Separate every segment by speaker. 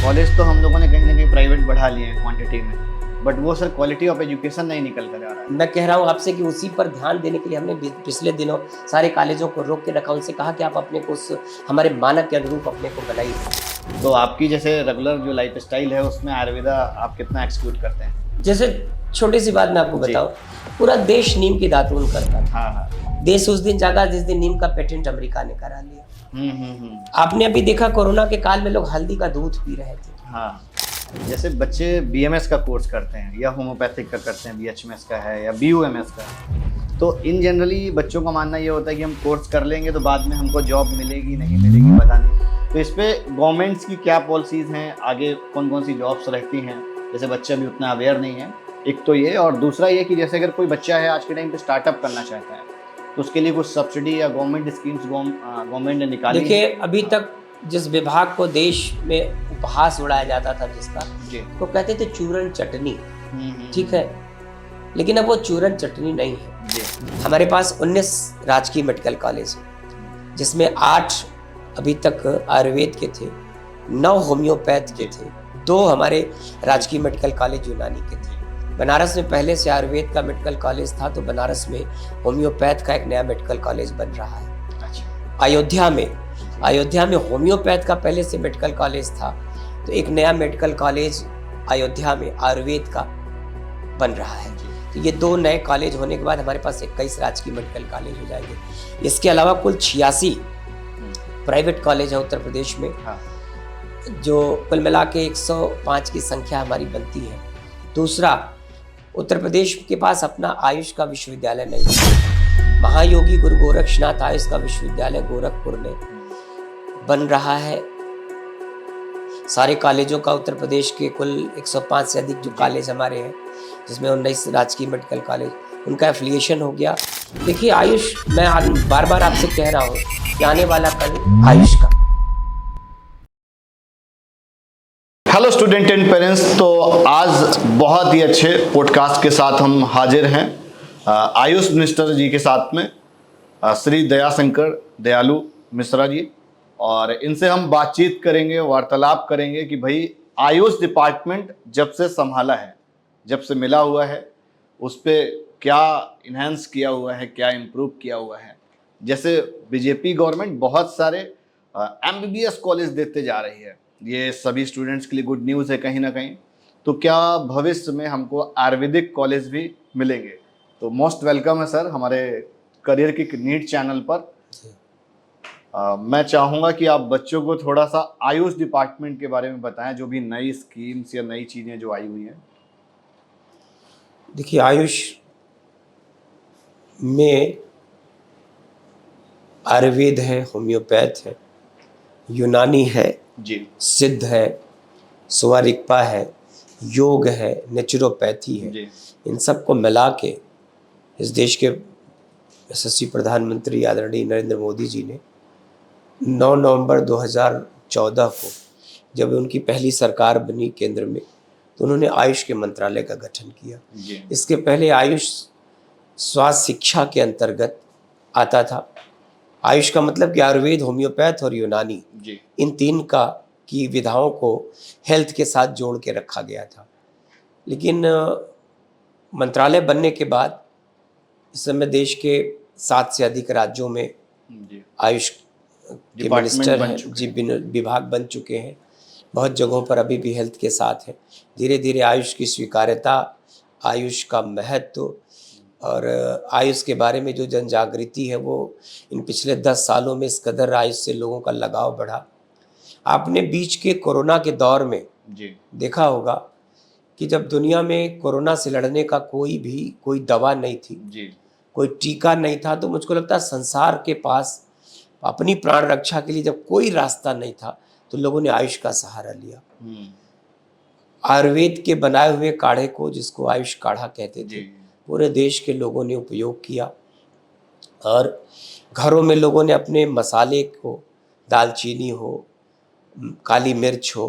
Speaker 1: College तो हम लोगों ने कहीं ना कहीं प्राइवेट बढ़ा लिए हैं क्वांटिटी में, बट वो सर क्वालिटी ऑफ एजुकेशन नहीं निकल कर आ रहा है।
Speaker 2: मैं कह रहा हूँ आपसे कि उसी पर ध्यान देने के लिए हमने पिछले दिनों सारे कॉलेजों को रोक के रखा, उनसे कहा कि आप अपने को उस हमारे मानक के अनुरूप अपने को बनाइए।
Speaker 1: तो आपकी जैसे रेगुलर जो लाइफ स्टाइल है उसमें आयुर्वेदा आप कितना एक्सक्लूड करते हैं?
Speaker 2: जैसे छोटी सी बात मैं आपको
Speaker 1: जी।
Speaker 2: बताऊं, पूरा देश नीम की दातून करता था।
Speaker 1: हाँ हाँ।
Speaker 2: देश उस दिन जागा जिस दिन नीम का पेटेंट अमेरिका ने करा लिया।
Speaker 1: हम्म।
Speaker 2: आपने अभी देखा कोरोना के काल में लोग हल्दी का दूध पी रहे थे।
Speaker 1: हाँ, जैसे बच्चे बीएमएस का कोर्स करते हैं या होम्योपैथिक का करते हैं, बीएचएमएस का है या बीयूएमएस का है, तो इन जनरली बच्चों का मानना ये होता है कि हम कोर्स कर लेंगे तो बाद में हमको जॉब मिलेगी नहीं मिलेगी पता नहीं। तो इस पे गवर्नमेंट्स की क्या पॉलिसीज़ हैं, आगे कौन कौन सी जॉब्स रहती हैं, जैसे बच्चे अभी उतना अवेयर नहीं है। एक तो ये, और दूसरा ये कि जैसे अगर कोई बच्चा है आज के टाइम पे स्टार्टअप करना चाहता है तो उसके लिए कुछ सब्सिडी या गवर्नमेंट स्कीम्स गवर्नमेंट ने निकाली
Speaker 2: देखिए
Speaker 1: हैं?
Speaker 2: अभी तक जिस विभाग को देश में उपहास उड़ाया जाता था जिसका,
Speaker 1: जी।
Speaker 2: तो कहते थे चूरन चटनी,
Speaker 1: हम्म।
Speaker 2: ठीक है, लेकिन अब वो चूरन चटनी नहीं है।
Speaker 1: जी।
Speaker 2: हमारे पास 19 राजकीय मेडिकल कॉलेज हैं, जिसमें 8 अभी तक आयुर्वेद के थे, 9 होम्योपैथ के थे, 2 हमारे राजकीय मेडिकल कॉलेज यूनानी के थे। बनारस में पहले से आयुर्वेद का मेडिकल कॉलेज था, तो बनारस में होम्योपैथ का एक नया मेडिकल कॉलेज बन रहा है।
Speaker 1: अच्छा।
Speaker 2: अयोध्या में होम्योपैथ का पहले से मेडिकल कॉलेज था, तो एक नया मेडिकल कॉलेज अयोध्या में आयुर्वेद का बन रहा है। तो ये 2 नए कॉलेज होने के बाद हमारे पास 21 राजकीय मेडिकल कॉलेज हो जाएंगे। इसके अलावा कुल 86 प्राइवेट कॉलेज है उत्तर प्रदेश में।
Speaker 1: हाँ।
Speaker 2: जो कुल मिला के 105 की संख्या हमारी बनती है। दूसरा, उत्तर प्रदेश के पास अपना आयुष का विश्वविद्यालय नहीं है। महायोगी गुरु गोरक्षनाथ आयुष का विश्वविद्यालय गोरखपुर में बन रहा है। सारे कॉलेजों का उत्तर प्रदेश के कुल 105 से अधिक जो कॉलेज हमारे हैं, जिसमें 19 राजकीय मेडिकल कॉलेज, उनका एफिलिएशन हो गया। देखिए आयुष, मैं बार बार आपसे कह रहा हूँ कि आने वाला कल आयुष का।
Speaker 1: हेलो स्टूडेंट एंड पेरेंट्स, तो आज बहुत ही अच्छे पॉडकास्ट के साथ हम हाजिर हैं आयुष मिनिस्टर जी के साथ में, श्री दयाशंकर दयालु मिश्रा जी, और इनसे हम बातचीत करेंगे, वार्तालाप करेंगे कि भाई आयुष डिपार्टमेंट जब से संभाला है, जब से मिला हुआ है, उस पर क्या इन्हेंस किया हुआ है, क्या इम्प्रूव किया हुआ है। जैसे बीजेपी गवर्नमेंट बहुत सारे एमबीबीएस कॉलेज देते जा रही है, ये सभी स्टूडेंट्स के लिए गुड न्यूज़ है कहीं ना कहीं। तो क्या भविष्य में हमको आयुर्वेदिक कॉलेज भी मिलेंगे? तो मोस्ट वेलकम है सर हमारे करियर की नीड चैनल पर। मैं चाहूँगा कि आप बच्चों को थोड़ा सा आयुष डिपार्टमेंट के बारे में बताएं, जो भी नई स्कीम्स या नई चीज़ें जो आई हुई हैं।
Speaker 2: देखिए आयुष में आयुर्वेद है, होम्योपैथ है, यूनानी है
Speaker 1: जी।
Speaker 2: सिद्ध है, स्वारिकपा है, योग है, नेचुरोपैथी है।
Speaker 1: जी।
Speaker 2: इन सब को मिला के इस देश के यशस्वी प्रधानमंत्री आदरणीय नरेंद्र मोदी जी ने 9 नवंबर 2014 को, जब उनकी पहली सरकार बनी केंद्र में, तो उन्होंने आयुष के मंत्रालय का गठन किया।
Speaker 1: जी।
Speaker 2: इसके पहले आयुष स्वास्थ्य शिक्षा के अंतर्गत आता था। आयुष का मतलब कि आयुर्वेद, होम्योपैथ और यूनानी,
Speaker 1: जी।
Speaker 2: इन 3 की विधाओं को हेल्थ के साथ जोड़ के रखा गया था। लेकिन मंत्रालय बनने के बाद इस समय देश के 7 से अधिक राज्यों में आयुष के मिनिस्टर हैं, जी, विभाग बन चुके हैं। बहुत जगहों पर अभी भी हेल्थ के साथ है। धीरे धीरे आयुष की स्वीकार्यता, आयुष का महत्व और आयुष के बारे में जो जन जागृति है, वो इन पिछले 10 सालों में इस कदर आयुष से लोगों का लगाव बढ़ा। आपने बीच के कोरोना के दौर में
Speaker 1: जी
Speaker 2: देखा होगा कि जब दुनिया में कोरोना से लड़ने का कोई दवा नहीं थी,
Speaker 1: जी,
Speaker 2: कोई टीका नहीं था, तो मुझको लगता है संसार के पास अपनी प्राण रक्षा के लिए जब कोई रास्ता नहीं था, तो लोगों ने आयुष का सहारा लिया। आयुर्वेद के बनाए हुए काढ़े को, जिसको आयुष काढ़ा कहते थे, पूरे देश के लोगों ने उपयोग किया। और घरों में लोगों ने अपने मसाले को, दालचीनी हो, काली मिर्च हो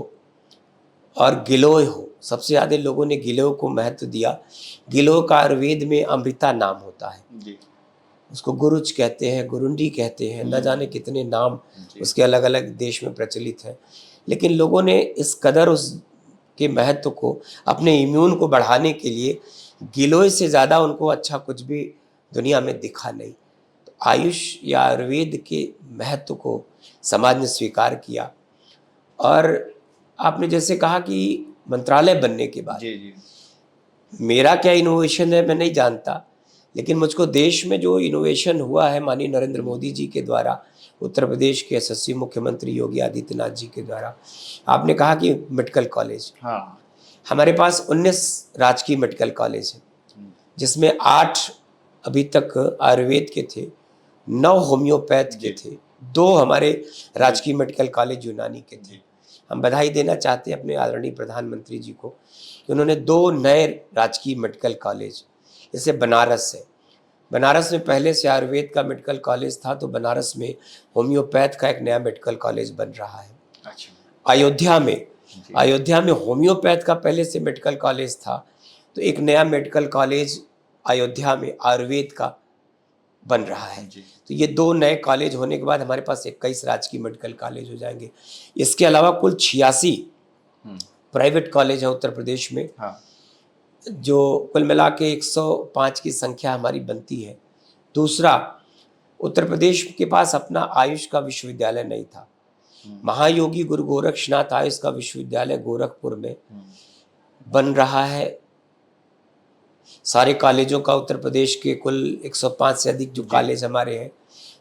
Speaker 2: और गिलोय हो, सबसे ज़्यादा लोगों ने गिलोय को महत्व दिया। गिलोय का आयुर्वेद में अमृता नाम होता है
Speaker 1: जी।
Speaker 2: उसको गुरुच कहते हैं, गुरुंडी कहते हैं, न जाने कितने नाम उसके अलग अलग देश में प्रचलित है। लेकिन लोगों ने इस कदर उसके महत्व को, अपने इम्यून को बढ़ाने के लिए गिलोय से ज़्यादा उनको अच्छा कुछ भी दुनिया में दिखा नहीं। तो आयुष या आयुर्वेद के महत्व को समाज ने स्वीकार किया। और आपने जैसे कहा कि मंत्रालय बनने के बाद
Speaker 1: जी जी।
Speaker 2: मेरा क्या इनोवेशन है मैं नहीं जानता, लेकिन मुझको देश में जो इनोवेशन हुआ है माननीय नरेंद्र मोदी जी के द्वारा, उत्तर प्रदेश के यशस्वी मुख्यमंत्री योगी आदित्यनाथ जी के द्वारा, आपने कहा कि मेडिकल कॉलेज,
Speaker 1: हाँ।
Speaker 2: हमारे पास 19 राजकीय मेडिकल कॉलेज हैं, जिसमें 8 अभी तक आयुर्वेद के थे, 9 होम्योपैथ के थे, 2 हमारे राजकीय मेडिकल कॉलेज यूनानी के थे। हम बधाई देना चाहते हैं अपने आदरणीय प्रधानमंत्री जी को कि उन्होंने 2 नए राजकीय मेडिकल कॉलेज, जैसे बनारस है, बनारस में पहले से आयुर्वेद का मेडिकल कॉलेज था, तो बनारस में होम्योपैथ का एक नया मेडिकल कॉलेज बन रहा है।
Speaker 1: अच्छा।
Speaker 2: अयोध्या में होम्योपैथ का पहले से मेडिकल कॉलेज था, तो एक नया मेडिकल कॉलेज अयोध्या में आयुर्वेद का बन रहा है। तो ये 2 नए कॉलेज होने के बाद हमारे पास 21 राजकीय मेडिकल कॉलेज हो जाएंगे। इसके अलावा कुल 86 प्राइवेट कॉलेज है उत्तर प्रदेश में।
Speaker 1: हाँ।
Speaker 2: जो कुल मिला के 105 की संख्या हमारी बनती है। दूसरा, उत्तर प्रदेश के पास अपना आयुष का विश्वविद्यालय नहीं था। महायोगी गुरु गोरक्षनाथ आयुष का विश्वविद्यालय गोरखपुर में बन रहा है। सारे कॉलेजों का उत्तर प्रदेश के कुल 105 से अधिक जो कॉलेज हमारे हैं,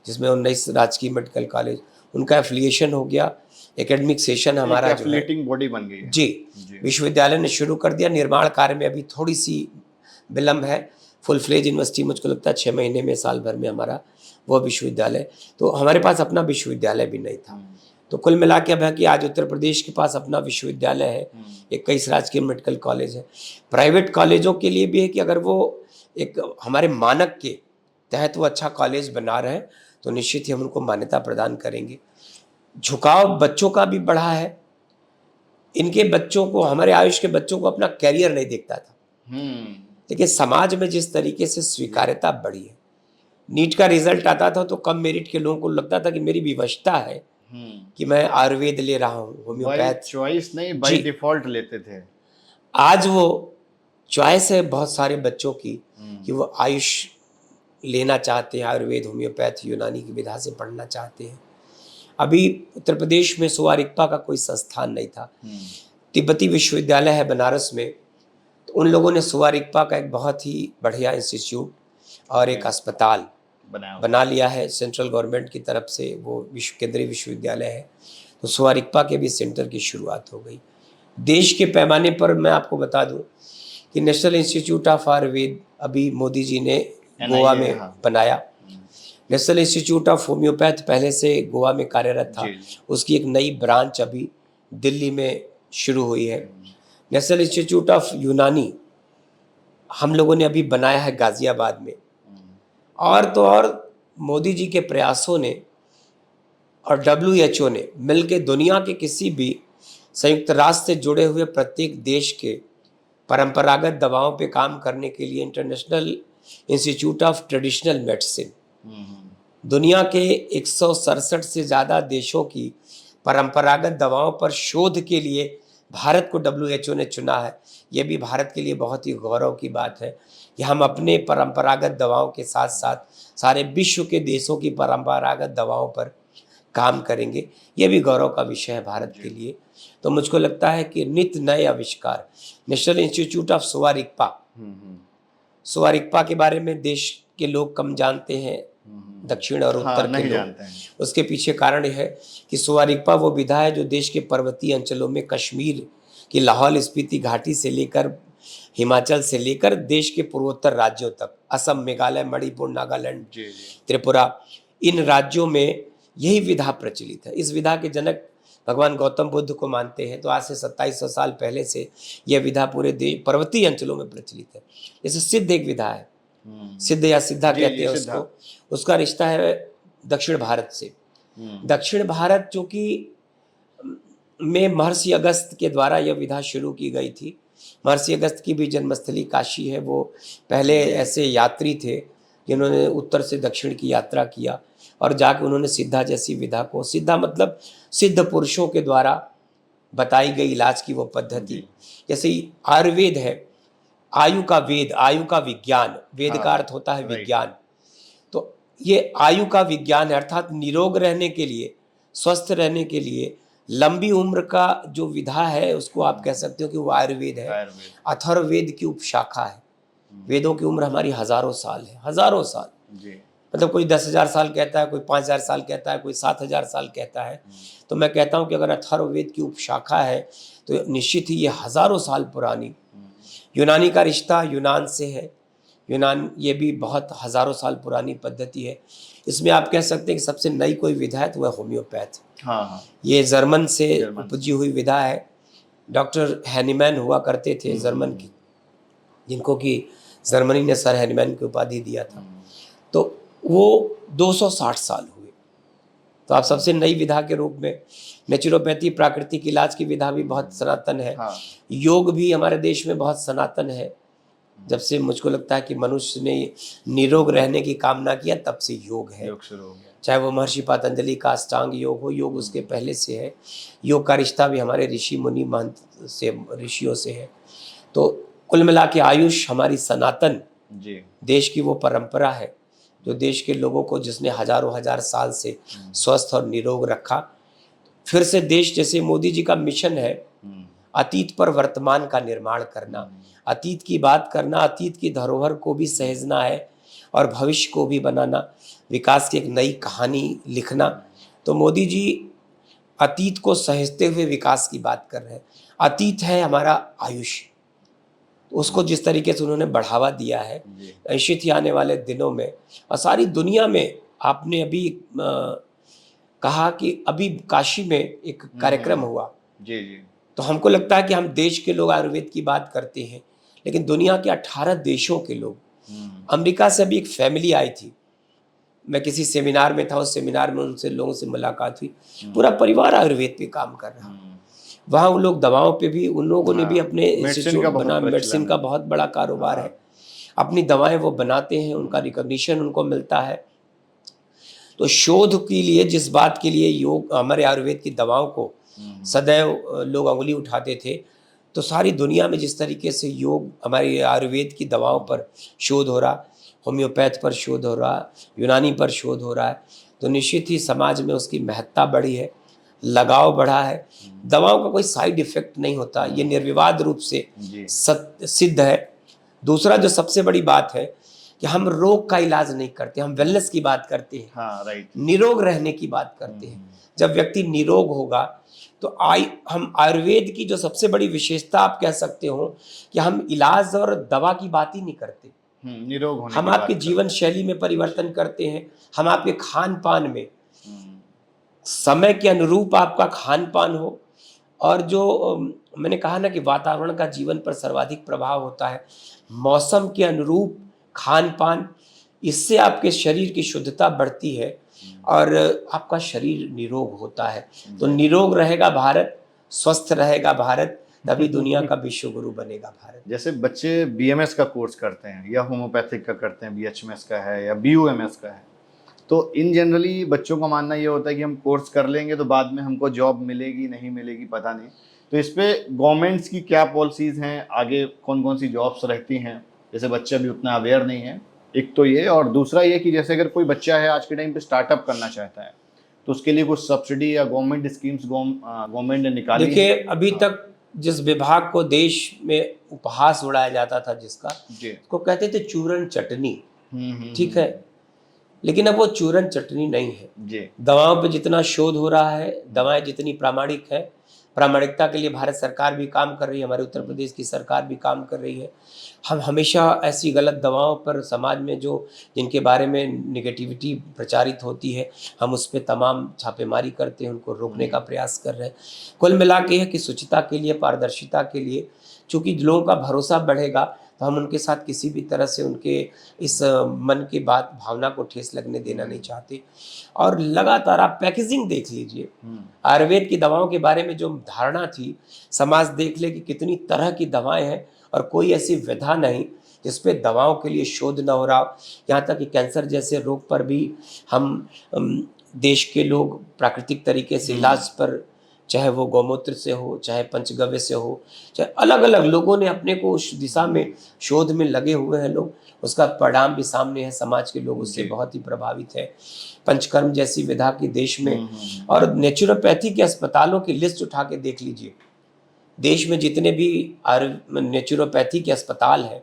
Speaker 2: जिसमें 19 राजकीय मेडिकल कॉलेज, उनका एफिलिएशन हो गया। एकेडमिक सेशन हमारा जो है
Speaker 1: एफिलिएटिंग बॉडी बन गई है।
Speaker 2: जी, विश्वविद्यालय ने शुरू कर दिया। निर्माण कार्य में अभी थोड़ी सी विलम्ब है। फुल फ्लेज यूनिवर्सिटी मुझको लगता है 6 महीने में, साल भर में हमारा वो विश्वविद्यालय। तो हमारे पास अपना विश्वविद्यालय भी नहीं था। तो कुल मिला के अब है कि आज उत्तर प्रदेश के पास अपना विश्वविद्यालय है, 21 राजकीय मेडिकल कॉलेज है। प्राइवेट कॉलेजों के लिए भी है कि अगर वो एक हमारे मानक के तहत वो अच्छा कॉलेज बना रहे हैं तो निश्चित ही हम उनको मान्यता प्रदान करेंगे। झुकाव बच्चों का भी बढ़ा है। इनके बच्चों को, हमारे आयुष के बच्चों को अपना कैरियर नहीं दिखता था, लेकिन समाज में जिस तरीके से स्वीकार्यता बढ़ी है, नीट का रिजल्ट आता था तो कम मेरिट के लोगों को लगता था कि मेरी विवशता है कि मैं आयुर्वेद ले रहा हूँ, होम्योपैथ,
Speaker 1: चॉइस नहीं, बाय डिफॉल्ट लेते थे।
Speaker 2: आज वो चॉइस है बहुत सारे बच्चों की कि वो आयुष लेना चाहते हैं, आयुर्वेद, होम्योपैथ, यूनानी की विधा से पढ़ना चाहते हैं। अभी उत्तर प्रदेश में सुवारिकपा का कोई संस्थान नहीं था। तिब्बती विश्वविद्यालय है बनारस में, तो उन लोगों ने सुवारिकपा का एक बहुत ही बढ़िया इंस्टीट्यूट और एक अस्पताल बना लिया है सेंट्रल गवर्नमेंट की तरफ से। वो केंद्रीय विश्वविद्यालय है, तो सुवारिकपा के भी सेंटर की शुरुआत हो गई। देश के पैमाने पर मैं आपको बता दूं कि नेशनल इंस्टीट्यूट ऑफ आयुर्वेद अभी मोदी जी ने गोवा में बनाया। नेशनल इंस्टीट्यूट ऑफ होम्योपैथ पहले से गोवा में कार्यरत था, उसकी एक नई ब्रांच अभी दिल्ली में शुरू हुई है। नेशनल इंस्टीट्यूट ऑफ यूनानी हम लोगों ने अभी बनाया है गाजियाबाद में। और तो और मोदी जी के प्रयासों ने और WHO ने मिलकर दुनिया के किसी भी संयुक्त राष्ट्र से जुड़े हुए प्रत्येक देश के परंपरागत दवाओं पे काम करने के लिए international institute of traditional medicine, दुनिया के 167 से ज़्यादा देशों की परंपरागत दवाओं पर शोध के लिए भारत को WHO ने चुना है। ये भी भारत के लिए बहुत ही गौरव की बात है कि हम अपने परंपरागत दवाओं के साथ साथ सारे विश्व के देशों की परंपरागत दवाओं पर काम करेंगे। ये भी गौरव का विषय है भारत के लिए। तो मुझको लगता है कि नित्य नए आविष्कार, नेशनल इंस्टीट्यूट ऑफ सुवारिकपा के बारे में देश के लोग कम जानते हैं, दक्षिण और उत्तर के लोग। उसके पीछे कारण है कि सुवारिकपा वो विधा है जो देश के पर्वतीय अंचलों में, कश्मीर की लाहौल स्पीति घाटी से लेकर, हिमाचल से लेकर देश के पूर्वोत्तर राज्यों तक, असम, मेघालय, मणिपुर, नागालैंड, त्रिपुरा, इन राज्यों में यही विधा प्रचलित है। इस विधा के जनक भगवान गौतम बुद्ध को मानते हैं। तो आज से 2700 साल पहले से यह विधा पूरे देश पर्वतीय अंचलों में प्रचलित है। जैसे सिद्ध एक विधा है, सिद्ध या सिद्धा कहते हैं उसको, उसका रिश्ता है दक्षिण भारत से। दक्षिण भारत जो कि में महर्षि अगस्त के द्वारा यह विधा शुरू की गई थी। महर्षि अगस्त की भी जन्मस्थली काशी है। वो पहले ऐसे यात्री थे जिन्होंने उत्तर से दक्षिण की यात्रा किया और जाकर उन्होंने सिद्धा जैसी विधा को, सिद्धा मतलब सिद्ध पुरुषों के द्वारा बताई गई इलाज की वो पद्धति। जैसे आयुर्वेद है, आयु का वेद, आयु का विज्ञान, वेद का अर्थ होता है विज्ञान। तो ये आयु का विज्ञान है, अर्थात निरोग रहने के लिए, स्वस्थ रहने के लिए लंबी उम्र का जो विधा है उसको आप कह सकते हो कि वो आयुर्वेद है। अथर्ववेद की उपशाखा है। वेदों की उम्र हमारी हजारों साल है, हजारों साल। मतलब कोई 10,000 साल कहता है, कोई 5,000 साल कहता है, कोई 7,000 साल कहता है। तो मैं कहता हूँ कि अगर अथर्ववेद की उपशाखा है तो निश्चित ही ये हजारों साल पुरानी। यूनानी का रिश्ता यूनान से है। यूनान ये भी बहुत हजारों साल पुरानी पद्धति है। इसमें आप कह सकते हैं कि सबसे नई कोई विधा है तो वह होम्योपैथ। ये जर्मन से उपजी हुई विधा है। डॉक्टर हैनीमैन हुआ करते थे जर्मन की, जिनको कि जर्मनी ने सर हैनीमैन की उपाधि दिया था। तो वो 260 साल हुए। तो आप सबसे नई विधा के रूप में नेचुरोपैथी, प्राकृतिक इलाज की विधा भी बहुत सनातन है। योग भी हमारे देश में बहुत सनातन है। जब से मुझको लगता है कि मनुष्य ने निरोग रहने की कामना किया तब से योग है। योग शुरू हो गया। चाहे वो महर्षि पतंजलि का अष्टांग योग हो, योग उसके पहले से है। योग का रिश्ता भी हमारे ऋषि मुनि महंत से, ऋषियों से है। तो कुल मिला के आयुष हमारी सनातन देश की वो परंपरा है जो देश के लोगों को, जिसने हजारों हजार साल से स्वस्थ और निरोग रखा। फिर से देश, जैसे मोदी जी का मिशन है, अतीत पर वर्तमान का निर्माण करना, अतीत की बात करना, अतीत की धरोहर को भी सहेजना है और भविष्य को भी बनाना, विकास की एक नई कहानी लिखना। तो मोदी जी अतीत को सहेजते हुए विकास की बात कर रहे हैं। अतीत है हमारा आयुष, उसको जिस तरीके से उन्होंने बढ़ावा दिया है, निश्चित ही आने वाले दिनों में और सारी दुनिया में। आपने अभी कहा कि अभी काशी में एक कार्यक्रम हुआ। तो हमको लगता है कि हम देश के लोग आयुर्वेद की बात करते हैं, लेकिन दुनिया के 18 देशों के लोग। अमेरिका से अभी एक फैमिली आई थी, मैं किसी सेमिनार में था, उस सेमिनार में उनसे लोगों से मुलाकात हुई। पूरा परिवार आयुर्वेद पे काम कर रहा। वहाँ उन लोग दवाओं पे भी, उन लोगों ने भी अपने इंस्टीट्यूट बना, मेडिसिन का बहुत बड़ा कारोबार है। अपनी दवाएं वो बनाते हैं, उनका रिकॉग्निशन उनको मिलता है। तो शोध के लिए, जिस बात के लिए योग, हमारे आयुर्वेद की दवाओं को सदैव लोग अंगुली उठाते थे, तो सारी दुनिया में जिस तरीके से योग, हमारी आयुर्वेद की दवाओं पर शोध हो रहा, होम्योपैथ पर शोध हो रहा, यूनानी पर शोध हो रहा है, तो निश्चित ही समाज में उसकी महत्ता बढ़ी है, लगाव बढ़ा है। दवाओं का कोई साइड इफेक्ट नहीं होता, ये निर्विवाद रूप से सिद्ध है। दूसरा जो सबसे बड़ी बात है कि हम रोग का इलाज नहीं करते, हम वेलनेस की बात करते हैं। निरोग रहने की बात करते हैं। जब व्यक्ति निरोग होगा तो हम आयुर्वेद की जो सबसे बड़ी विशेषता आप कह सकते हो कि हम इलाज और दवा की बात ही नहीं करते।
Speaker 1: निरोग होने
Speaker 2: हम आपके जीवन शैली में परिवर्तन करते हैं। हम आपके खान पान में, समय के अनुरूप आपका खान पान हो, और जो मैंने कहा ना कि वातावरण का जीवन पर सर्वाधिक प्रभाव होता है, मौसम के अनुरूप खान पान, इससे आपके शरीर की शुद्धता बढ़ती है और आपका शरीर निरोग होता है। तो निरोग रहेगा भारत, स्वस्थ रहेगा भारत, तभी दुनिया का विश्व गुरु बनेगा भारत।
Speaker 1: जैसे बच्चे बीएमएस का कोर्स करते हैं या होम्योपैथिक का करते हैं, बीएचएमएस का है या बीयूएमएस का है, तो इन जनरली बच्चों का मानना ये होता है कि हम कोर्स कर लेंगे तो बाद में हमको जॉब मिलेगी नहीं मिलेगी पता नहीं। तो इस पे गवर्नमेंट्स की क्या पॉलिसीज हैं, आगे कौन कौन सी जॉब्स रहती हैं, जैसे बच्चे अभी उतना अवेयर नहीं है, एक तो ये। और दूसरा ये कि जैसे अगर कोई बच्चा है आज के टाइम पे स्टार्टअप करना चाहता है तो उसके लिए कुछ सब्सिडी या गवर्नमेंट स्कीम्स गवर्नमेंट ने निकाली?
Speaker 2: देखिए, अभी तक जिस विभाग को देश में उपहास उड़ाया जाता था, जिसका उसको कहते थे चूरन चटनी, ठीक है, लेकिन अब वो चूरन चटनी नहीं है। दवाओं पे जितना शोध हो रहा है, दवाएं जितनी प्रामाणिक है, प्रामाणिकता के लिए भारत सरकार भी काम कर रही है, हमारे उत्तर प्रदेश की सरकार भी काम कर रही है। हम हमेशा ऐसी गलत दवाओं पर समाज में जो, जिनके बारे में नेगेटिविटी प्रचारित होती है, हम उस पर तमाम छापेमारी करते हैं, उनको रोकने का प्रयास कर रहे हैं। कुल मिला के है कि शुचिता के लिए, पारदर्शिता के लिए, चूँकि लोगों का भरोसा बढ़ेगा तो हम उनके साथ किसी भी तरह से उनके इस मन की बात, भावना को ठेस लगने देना नहीं चाहते। और लगातार आप पैकेजिंग देख लीजिए, आयुर्वेद की दवाओं के बारे में जो धारणा थी, समाज देख ले कि कितनी तरह की दवाएं हैं और कोई ऐसी विधा नहीं जिस पे दवाओं के लिए शोध न हो रहा। यहाँ तक कि कैंसर जैसे रोग पर भी हम देश के लोग प्राकृतिक तरीके से इलाज पर चाहे वो गौमूत्र से हो, चाहे पंचगव्य से हो, चाहे अलग अलग लोगों ने अपने को उस दिशा में शोध में लगे हुए हैं लोग। उसका परिणाम भी सामने है, समाज के लोग उससे बहुत ही प्रभावित है। पंचकर्म जैसी विधा की देश में, और नेचुरोपैथी के अस्पतालों की लिस्ट उठा के देख लीजिए। देश में जितने भी नेचुरोपैथी के अस्पताल हैं,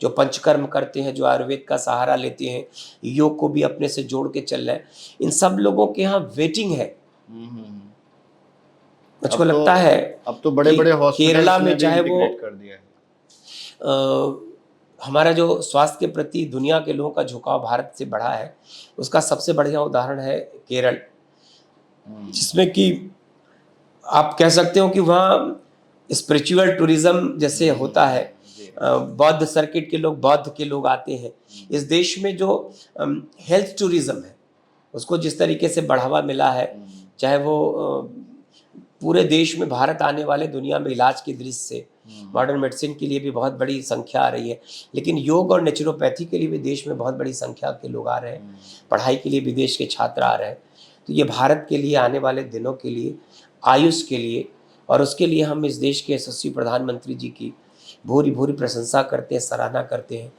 Speaker 2: जो पंचकर्म करते हैं, जो आयुर्वेद का सहारा लेते हैं, योग को भी अपने से जोड़ के चल रहे हैं, इन सब लोगों के यहाँ वेटिंग है। मुझको लगता है
Speaker 1: अब तो बड़े बड़े
Speaker 2: केरला में चाहे वो
Speaker 1: कर दिया है।
Speaker 2: हमारा जो स्वास्थ्य के प्रति दुनिया के लोगों का झुकाव भारत से बढ़ा है, उसका सबसे बढ़िया उदाहरण है केरल, जिसमें कि आप कह सकते हो कि वहाँ स्पिरिचुअल टूरिज्म जैसे होता है, बौद्ध सर्किट के लोग, बौद्ध के लोग आते हैं। इस देश में जो हेल्थ टूरिज्म है उसको जिस तरीके से बढ़ावा मिला है, चाहे वो पूरे देश में भारत आने वाले दुनिया में इलाज की दृष्टि से मॉडर्न मेडिसिन के लिए भी बहुत बड़ी संख्या आ रही है, लेकिन योग और नेचुरोपैथी के लिए भी देश में बहुत बड़ी संख्या के लोग आ रहे हैं। पढ़ाई के लिए विदेश के छात्र आ रहे हैं। तो ये भारत के लिए आने वाले दिनों के लिए, आयुष के लिए, और उसके लिए हम इस देश के यशस्वी प्रधानमंत्री जी की भूरी भूरी प्रशंसा करते हैं, सराहना करते हैं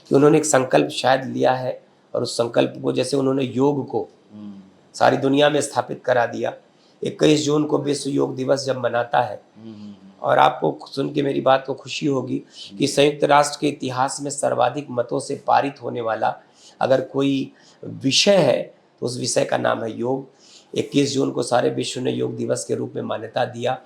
Speaker 2: कि उन्होंने एक संकल्प शायद लिया है, और उस संकल्प को, जैसे उन्होंने योग को सारी दुनिया में स्थापित करा दिया। 21 जून को विश्व योग दिवस जब मनाता है, और आपको सुन के मेरी बात को खुशी होगी कि संयुक्त राष्ट्र के इतिहास में सर्वाधिक मतों से पारित होने वाला अगर कोई विषय है तो उस विषय का नाम है योग। 21 जून को सारे विश्व ने योग दिवस के रूप में मान्यता दिया,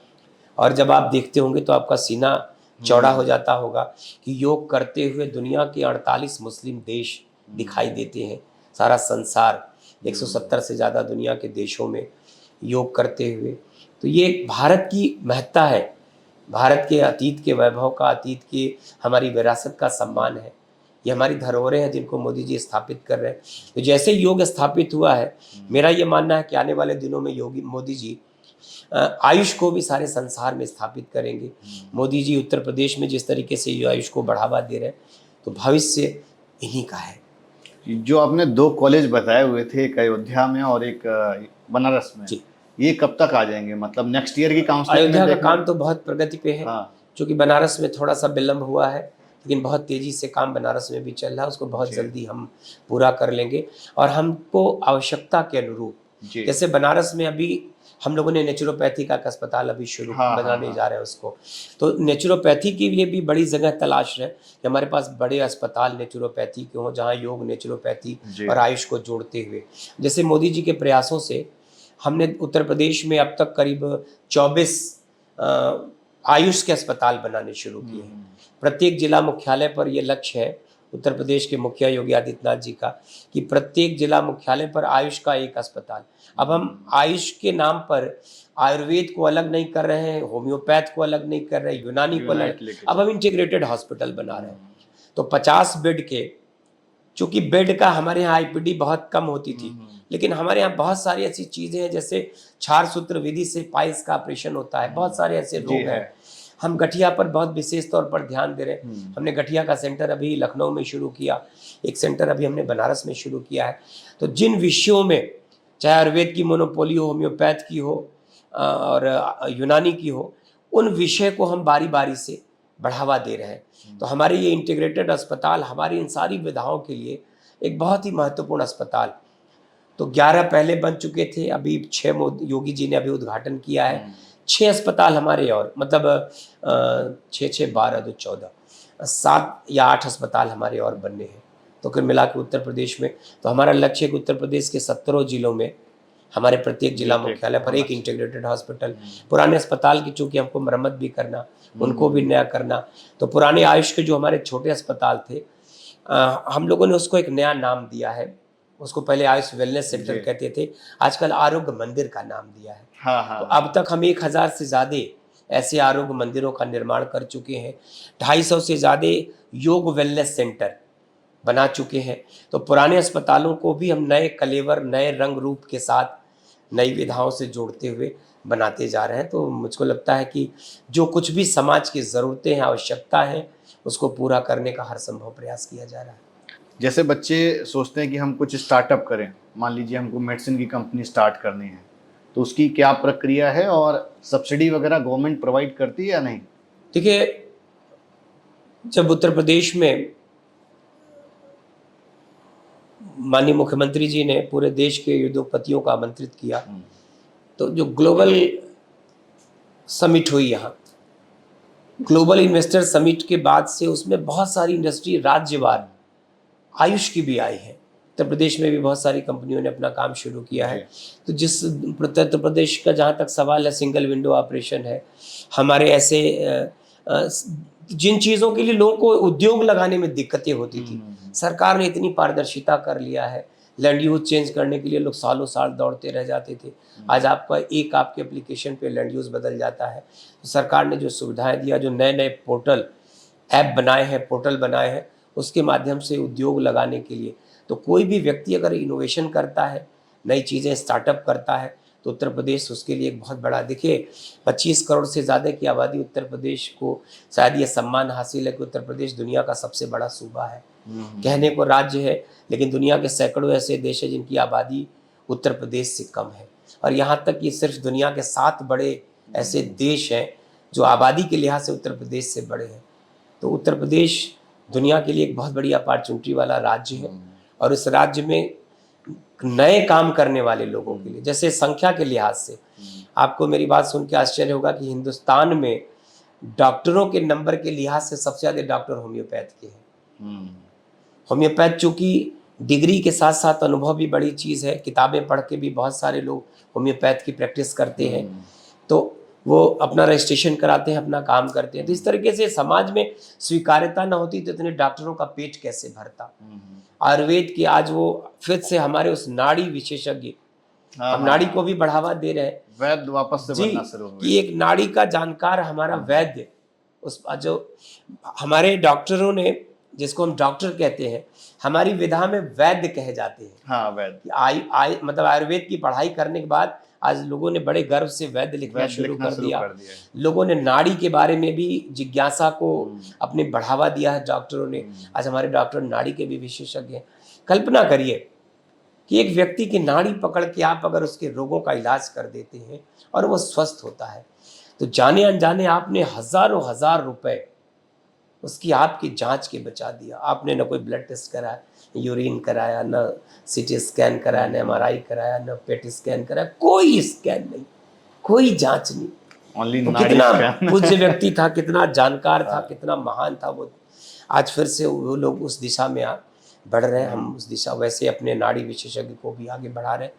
Speaker 2: और जब आप देखते होंगे तो आपका सीना चौड़ा हो जाता होगा कि योग करते हुए दुनिया के 48 मुस्लिम देश दिखाई देते हैं। सारा संसार 170 से ज़्यादा दुनिया के देशों में योग करते हुए, तो ये भारत की महत्ता है, भारत के अतीत के वैभव का, अतीत की हमारी विरासत का सम्मान है। ये हमारी धरोहरें हैं जिनको मोदी जी स्थापित कर रहे हैं। तो जैसे योग स्थापित हुआ है, मेरा ये मानना है कि आने वाले दिनों में योगी मोदी जी आयुष को भी सारे संसार में स्थापित करेंगे। मोदी जी उत्तर प्रदेश में जिस तरीके से आयुष को बढ़ावा दे रहे हैं, तो भविष्य इन्हीं का है।
Speaker 1: जो आपने 2 कॉलेज बताए हुए थे, एक अयोध्या में और एक बनारस में, ये कब तक आ जाएंगे? मतलब नेक्स्ट ईयर की काउंसलिंग में?
Speaker 2: अयोध्या का काम तो बहुत प्रगति पे है। क्योंकि बनारस में थोड़ा सा विलम्ब हुआ है, लेकिन बहुत तेजी से काम बनारस में भी चल रहा है, उसको बहुत जल्दी हम पूरा कर लेंगे। और हमको आवश्यकता के अनुरूप, जैसे बनारस में अभी हम लोगों ने नेचुरोपैथी का अस्पताल अभी शुरू बनाने जा रहे हैं उसको, तो नेचुरोपैथी के लिए भी बड़ी जगह तलाश है कि हमारे पास बड़े अस्पताल नेचुरोपैथी के हों, जहाँ योग, नेचुरोपैथी और आयुष को जोड़ते हुए। जैसे मोदी जी के प्रयासों से हमने उत्तर प्रदेश में अब तक करीब 24 आयुष के अस्पताल बनाने शुरू किए हैं। प्रत्येक जिला मुख्यालय पर यह लक्ष्य है उत्तर प्रदेश के मुखिया योगी आदित्यनाथ जी का कि प्रत्येक जिला मुख्यालय पर आयुष का एक अस्पताल। अब हम आयुष के नाम पर आयुर्वेद को अलग नहीं कर रहे हैं, होम्योपैथ को अलग नहीं कर रहे हैं, यूनानी को अलग, अब हम इंटीग्रेटेड हॉस्पिटल बना रहे हैं। तो 50 बेड के, चूंकि बेड का हमारे यहाँ आईपीडी बहुत कम होती थी, लेकिन हमारे यहाँ बहुत सारी ऐसी चीजें हैं, जैसे क्षार सूत्र विधि से पाइल्स का ऑपरेशन होता है, बहुत सारे ऐसे रोग हैं। हम गठिया पर बहुत विशेष तौर पर ध्यान दे रहे हैं। हमने गठिया का सेंटर अभी लखनऊ में शुरू किया, एक सेंटर अभी हमने बनारस में शुरू किया है। तो जिन विषयों में, चाहे आयुर्वेद की मोनोपोली हो, होम्योपैथ की हो और यूनानी की हो, उन विषय को हम बारी बारी से बढ़ावा दे रहे हैं। तो हमारे ये इंटीग्रेटेड अस्पताल हमारी इन सारी विधाओं के लिए एक बहुत ही महत्वपूर्ण अस्पताल। तो 11 पहले बन चुके थे, अभी 6 योगी जी ने अभी उद्घाटन किया है। 6 अस्पताल हमारे, और मतलब 6 12 तो 14, 7 या 8 अस्पताल हमारे और बनने हैं। तो फिर मिला के उत्तर प्रदेश में, तो हमारा लक्ष्य है कि उत्तर प्रदेश के 17 जिलों में हमारे प्रत्येक जिला मुख्यालय पर एक इंटीग्रेटेड हॉस्पिटल। पुराने अस्पताल की चूंकि हमको मरम्मत भी करना, उनको भी नया करना, तो पुराने आयुष के जो हमारे छोटे अस्पताल थे, हम लोगों ने उसको एक नया नाम दिया है। उसको पहले आयुष वेलनेस सेंटर कहते थे, आजकल आरोग्य मंदिर का नाम दिया है। तो अब तक हम 1000 से ज़्यादा ऐसे आरोग्य मंदिरों का निर्माण कर चुके हैं। 250 से ज़्यादा योग वेलनेस सेंटर बना चुके हैं। तो पुराने अस्पतालों को भी हम नए कलेवर, नए रंग रूप के साथ, नई विधाओं से जोड़ते हुए बनाते जा रहे हैं। तो मुझको लगता है कि जो कुछ भी समाज की ज़रूरतें हैं, आवश्यकता है, उसको पूरा करने का हर संभव प्रयास किया जा रहा है।
Speaker 1: जैसे बच्चे सोचते हैं कि हम कुछ स्टार्टअप करें, मान लीजिए हमको मेडिसिन की कंपनी स्टार्ट करनी है, तो उसकी क्या प्रक्रिया है और सब्सिडी वगैरह गवर्नमेंट प्रोवाइड करती है या नहीं?
Speaker 2: देखिए, जब उत्तर प्रदेश में माननीय मुख्यमंत्री जी ने पूरे देश के उद्योगपतियों को आमंत्रित किया, तो जो ग्लोबल समिट हुई यहाँ, ग्लोबल इन्वेस्टर समिट के बाद से उसमें बहुत सारी इंडस्ट्री राज्यवार आयुष की भी आई है। उत्तर प्रदेश में भी बहुत सारी कंपनियों ने अपना काम शुरू किया है। तो जिस उत्तर प्रदेश का जहाँ तक सवाल है, सिंगल विंडो ऑपरेशन है, हमारे ऐसे जिन चीज़ों के लिए लोगों को उद्योग लगाने में दिक्कतें होती थी, सरकार ने इतनी पारदर्शिता कर लिया है। लैंड यूज चेंज करने के लिए लोग सालों साल दौड़ते रह जाते थे, आज आपके एप्लीकेशन पे लैंड यूज बदल जाता है। तो सरकार ने जो सुविधाएं दिया, जो नए नए पोर्टल बनाए हैं, उसके माध्यम से उद्योग लगाने के लिए, तो कोई भी व्यक्ति अगर इनोवेशन करता है, नई चीज़ें स्टार्टअप करता है, तो उत्तर प्रदेश उसके लिए एक बहुत बड़ा, देखिए 25 करोड़ से ज़्यादा की आबादी उत्तर प्रदेश को शायद ये सम्मान हासिल है कि उत्तर प्रदेश दुनिया का सबसे बड़ा सूबा है। कहने को राज्य है, लेकिन दुनिया के सैकड़ों ऐसे देश हैं जिनकी आबादी उत्तर प्रदेश से कम है। और यहाँ तक कि सिर्फ दुनिया के 7 बड़े ऐसे देश हैं जो आबादी के लिहाज से उत्तर प्रदेश से बड़े हैं। तो उत्तर प्रदेश दुनिया के लिए एक बहुत बड़ी अपॉर्चुनिटी वाला राज्य है। और इस राज्य में नए काम करने वाले लोगों के लिए, जैसे संख्या के लिहाज से, आपको मेरी बात सुन के आश्चर्य होगा कि हिंदुस्तान में डॉक्टरों के नंबर के लिहाज से सबसे ज़्यादा डॉक्टर होम्योपैथ के हैं। होम्योपैथ चूँकि डिग्री के साथ साथ अनुभव भी बड़ी चीज़ है, किताबें पढ़ के भी बहुत सारे लोग होम्योपैथ की प्रैक्टिस करते हैं, तो वो अपना रजिस्ट्रेशन कराते हैं, अपना काम करते हैं। तो इस तरीके से समाज में स्वीकार्यता न होती तो इतने डॉक्टरों का पेट कैसे भरता। आयुर्वेद की आज वो फिर से हमारे उस नाड़ी विशेषज्ञ, हम नाड़ी को भी बढ़ावा दे रहे हैं,
Speaker 1: वैद्य वापस से बनना शुरू हो
Speaker 2: कि एक नाड़ी का जानकार हमारा वैद्य, उस जो हमारे डॉक्टरों ने, जिसको हम डॉक्टर कहते हैं, हमारी विधा में वैद्य कहे जाते हैं।
Speaker 1: हाँ, वैद्य।
Speaker 2: मतलब आयुर्वेद की पढ़ाई करने के बाद आज लोगों ने बड़े गर्व से वैद्य लिखना शुरू कर दिया। लोगों ने नाड़ी के बारे में भी जिज्ञासा को अपने बढ़ावा दिया है डॉक्टरों ने। आज हमारे डॉक्टर नाड़ी के भी विशेषज्ञ हैं। कल्पना करिए कि एक व्यक्ति की नाड़ी पकड़ के आप अगर उसके रोगों का इलाज कर देते हैं और वो स्वस्थ होता है, तो जाने अनजाने आपने हजारों हजार रुपए उसकी आपकी जांच के बचा दिया। आपने न कोई ब्लड टेस्ट कराया, यूरिन कराया, न सीटी स्कैन कराया, न MRI कराया, न पेट स्कैन कराया, कोई स्कैन नहीं, कोई जांच नहीं। तो कितना पूज्य व्यक्ति था, कितना जानकार था, कितना महान था वो। आज फिर से वो लोग उस दिशा में बढ़ रहे हैं, हम उस दिशा वैसे अपने नाड़ी विशेषज्ञ को भी आगे बढ़ा रहे हैं।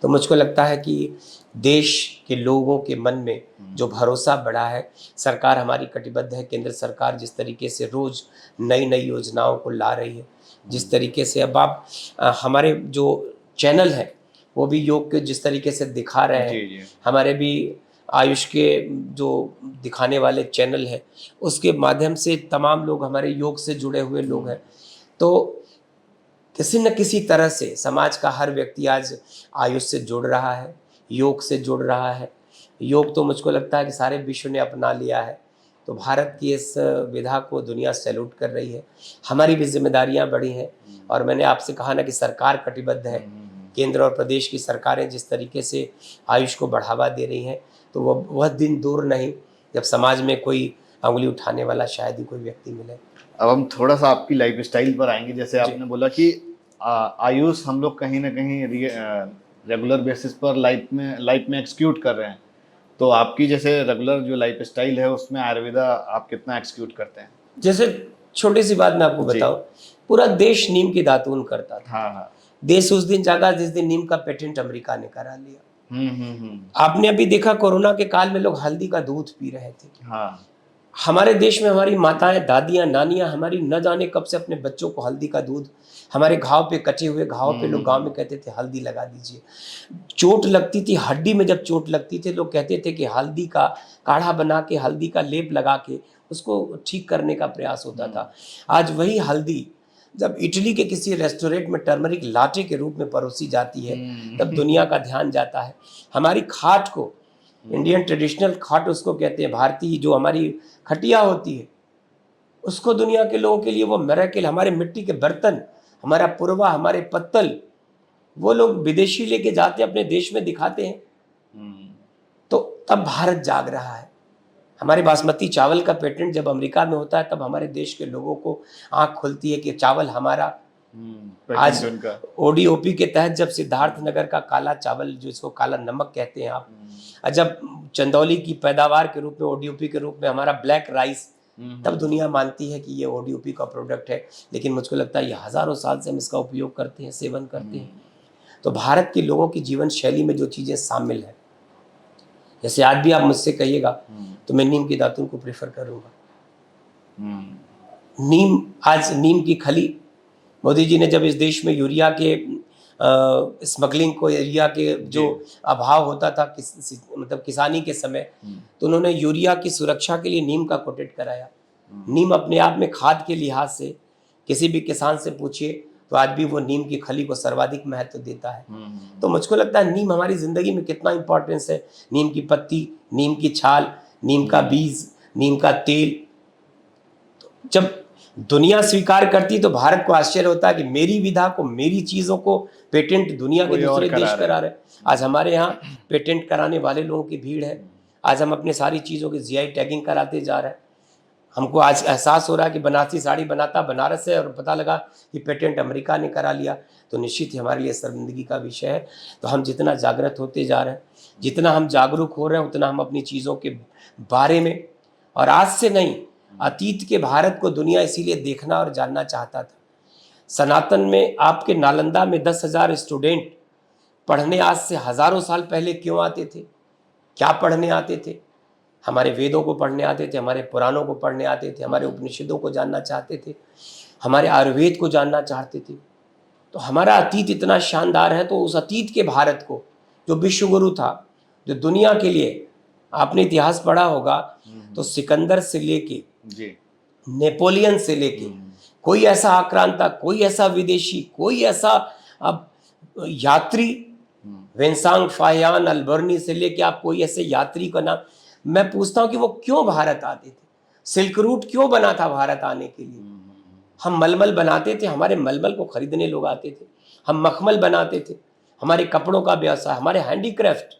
Speaker 2: तो मुझको लगता है कि देश के लोगों के मन में जो भरोसा बढ़ा है, सरकार हमारी कटिबद्ध है। केंद्र सरकार जिस तरीके से रोज नई नई योजनाओं को ला रही है, जिस तरीके से अब आप हमारे जो चैनल है वो भी योग के जिस तरीके से दिखा रहे हैं, हमारे भी आयुष के जो दिखाने वाले चैनल है, उसके माध्यम से तमाम लोग हमारे योग से जुड़े हुए लोग हैं। तो किसी न किसी तरह से समाज का हर व्यक्ति आज आयुष से जुड़ रहा है, योग से जुड़ रहा है। योग तो मुझको लगता है कि सारे विश्व ने अपना लिया है। तो भारत की इस विधा को दुनिया सैल्यूट कर रही है। हमारी भी जिम्मेदारियां बड़ी हैं और मैंने आपसे कहा ना कि सरकार कटिबद्ध है। केंद्र और प्रदेश की सरकारें जिस तरीके से आयुष को बढ़ावा दे रही हैं, तो वह दिन दूर नहीं जब समाज में कोई उंगली उठाने वाला शायद ही कोई व्यक्ति मिले।
Speaker 1: अब हम थोड़ा सा आपकी लाइफ स्टाइल पर आएंगे। जैसे आपने बोला कि आयुष हम लोग कहीं ना कहीं रेगुलर बेसिस पर लाइफ में एक्सक्यूट कर रहे हैं, तो आपकी जैसे रेगुलर जो लाइफ स्टाइल है उसमें आयुर्वेदा आप कितना एक्सक्यूट करते हैं?
Speaker 2: जैसे छोटी सी बात मैं आपको बताऊं, पूरा देश नीम की दातून करता था।
Speaker 1: हाँ।
Speaker 2: देश उस दिन जागा जिस दिन नीम का पेटेंट अमेरिका ने करा लिया। आपने अभी देखा कोरोना के काल में लोग हल्दी का दूध पी रहे थे।
Speaker 1: हाँ।
Speaker 2: हमारे देश में हमारी माताएं, दादियां, नानियां हमारी न जाने कब से अपने बच्चों को हल्दी का दूध, हमारे घाव पे, कटे हुए घाव पे लोग गांव में कहते थे हल्दी लगा दीजिए। चोट लगती थी हड्डी में, जब चोट लगती थी लोग कहते थे कि हल्दी का काढ़ा बना के, हल्दी का लेप लगा के उसको ठीक करने का प्रयास होता था। आज वही हल्दी जब इटली के किसी रेस्टोरेंट में टर्मरिक लाटे के रूप में परोसी जाती है, तब दुनिया का ध्यान जाता है। हमारी खाट को, इंडियन ट्रेडिशनल खाट उसको कहते हैं, भारतीय जो हमारी खटिया होती है, उसको दुनिया के लोगों के लिए वो मिरेकल। हमारे मिट्टी के बर्तन, हमारा पुरवा, हमारे पत्तल, वो लोग विदेशी लेके जाते अपने देश में दिखाते हैं तब भारत जाग रहा है। हमारे बासमती चावल का पेटेंट जब अमेरिका में होता है तब हमारे देश के लोगों को आंख खुलती है कि चावल हमारा। आज
Speaker 1: पेटेंट उनका।
Speaker 2: ओडीओपी के तहत जब सिद्धार्थ नगर का काला चावल, जिसको काला नमक कहते हैं आप, और जब चंदौली की पैदावार के रूप में ओडीओपी के रूप में हमारा ब्लैक राइस, तब दुनिया मानती है कि ये ओडीओपी का प्रोडक्ट है। लेकिन मुझको लगता है ये हजारों साल से हम इसका उपयोग करते हैं, सेवन करते हैं। तो भारत के लोगों की जीवन शैली में जो चीज़ें शामिल हैं, जैसे आज भी आप मुझसे कहिएगा तो मैं नीम के दातुन को प्रेफर करूँगा। नीम, आज नीम की खली, मोदी जी ने जब इस देश में यूरिया के स्मगलिंग को, यूरिया के जो अभाव होता था मतलब किसानी के समय, तो उन्होंने यूरिया की सुरक्षा के लिए नीम का कोटेड कराया। नीम अपने आप में खाद के लिहाज से किसी भी किसान से पूछिए तो आज भी वो नीम की खली को सर्वाधिक महत्व देता है। तो मुझको लगता है नीम हमारी जिंदगी में कितना इंपॉर्टेंस है। नीम की पत्ती, नीम की छाल, नीम का बीज, नीम का तेल। जब दुनिया स्वीकार करती तो भारत को आश्चर्य होता है कि मेरी विधा को, मेरी चीजों को पेटेंट दुनिया के दूसरे देश करा रहे। आज हमारे यहाँ पेटेंट कराने वाले लोगों की भीड़ है। आज हम अपने सारी चीज़ों की जीआई टैगिंग कराते जा रहे हैं। हमको आज एहसास हो रहा है कि बनारसी साड़ी बनाता बनारस है और पता लगा कि पेटेंट अमेरिका ने करा लिया, तो निश्चित ही हमारे लिए शर्मिंदगी का विषय है। तो हम जितना जागृत होते जा रहे हैं, जितना हम जागरूक हो रहे हैं, उतना हम अपनी चीज़ों के बारे में, और आज से नहीं, अतीत के भारत को दुनिया इसीलिए देखना और जानना चाहता था। सनातन में आपके नालंदा में 10,000 स्टूडेंट पढ़ने आज से हजारों साल पहले क्यों आते थे? क्या पढ़ने आते थे? हमारे वेदों को पढ़ने आते थे, हमारे पुराणों को पढ़ने आते थे, हमारे उपनिषदों को जानना चाहते थे, हमारे आयुर्वेद को जानना चाहते थे। तो हमारा अतीत इतना शानदार है। तो उस अतीत के भारत को, जो विश्व गुरु था, जो दुनिया के लिए, आपने इतिहास पढ़ा होगा तो सिकंदर से लेके नेपोलियन से लेके कोई ऐसा आक्रांता, कोई ऐसा विदेशी, कोई ऐसा अब यात्री, वेंसांग फाहियान अल्बर्नी से लेके आप कोई ऐसे यात्री का नाम, मैं पूछता हूं कि वो क्यों भारत आते थे? सिल्क रूट क्यों बना था भारत आने के लिए? हम मलमल बनाते थे, हमारे मलमल को खरीदने लोग आते थे। हम मखमल बनाते थे, हमारे कपड़ों का व्यवसाय, हमारे हैंडीक्राफ्ट।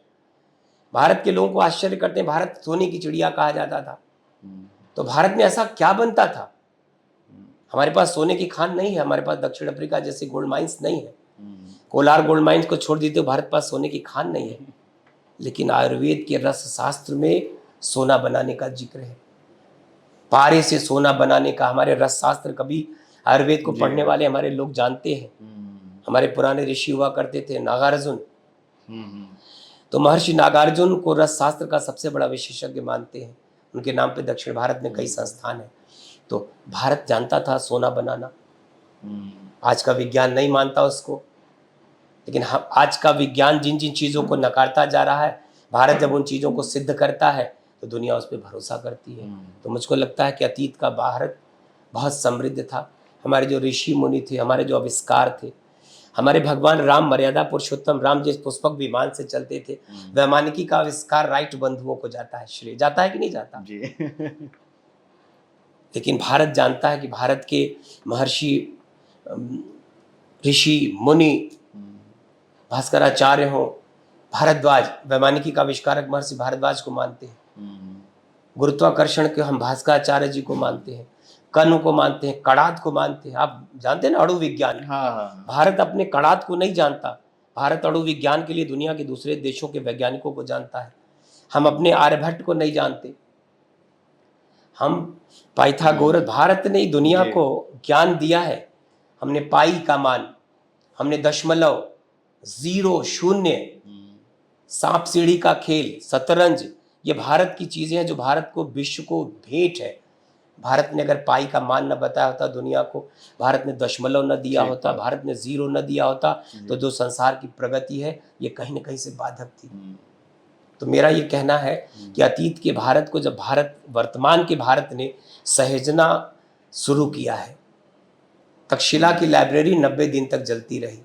Speaker 2: भारत के लोगों को आश्चर्य करते हैं, भारत सोने की चिड़िया कहा जाता था। तो भारत में ऐसा क्या बनता था? हमारे पास सोने की खान नहीं है, हमारे पास दक्षिण अफ्रीका जैसे गोल्ड माइंस नहीं है, कोलार गोल्ड माइंस को छोड़ दीजिए तो भारत पास सोने की खान नहीं है। लेकिन आयुर्वेद के रस शास्त्र में सोना बनाने का जिक्र है, पारे से सोना बनाने का। हमारे रस शास्त्र, कभी आयुर्वेद को पढ़ने वाले हमारे लोग जानते हैं, हमारे पुराने ऋषि हुआ करते थे नागार्जुन, तो महर्षि नागार्जुन को रस शास्त्र का सबसे बड़ा विशेषज्ञ मानते हैं। उनके नाम पे दक्षिण भारत में कई संस्थान हैं। तो भारत जानता था सोना बनाना। आज का विज्ञान नहीं मानता उसको, लेकिन हम, आज का विज्ञान जिन जिन चीज़ों को नकारता जा रहा है, भारत जब उन चीज़ों को सिद्ध करता है तो दुनिया उस पर भरोसा करती है। तो मुझको लगता है कि अतीत का भारत बहुत समृद्ध था। हमारे जो ऋषि मुनि थे, हमारे जो आविष्कार थे, हमारे भगवान राम, मर्यादा पुरुषोत्तम राम जिस पुष्पक विमान से चलते थे, वैमानिकी का आविष्कार राइट बंधुओं को जाता है श्रेय। जाता है कि नहीं जाता जी? लेकिन भारत जानता है कि भारत के महर्षि, ऋषि मुनि, भास्कराचार्य हो, भारद्वाज, वैमानिकी का आविष्कारक महर्षि भारद्वाज को मानते हैं। गुरुत्वाकर्षण के हम भास्कराचार्य जी को मानते हैं, कर्ण को मानते हैं, कड़ात को मानते हैं। आप जानते हैं ना, अणु विज्ञान। भारत अपने कड़ात को नहीं जानता। भारत अणु विज्ञान के लिए दुनिया के दूसरे देशों के वैज्ञानिकों को जानता है। हम अपने आर्यभट्ट को नहीं जानते। हम पाइथागोरस, भारत ने दुनिया को ज्ञान दिया है। हमने पाई का मान, हमने दशमलव, जीरो, शून्य, सांप सीढ़ी का खेल, शतरंज, ये भारत की चीजें हैं जो भारत को, विश्व को भेंट है। भारत ने अगर पाई का मान न बताया होता दुनिया को, भारत ने दशमलव न दिया होता, भारत ने जीरो न दिया होता, तो जो संसार की प्रगति है ये कहीं न कहीं से बाधक थी। तो मेरा ये कहना है कि अतीत के भारत को जब भारत, वर्तमान के भारत ने सहेजना शुरू किया है, तक्षशिला की लाइब्रेरी 90 दिन तक जलती रही।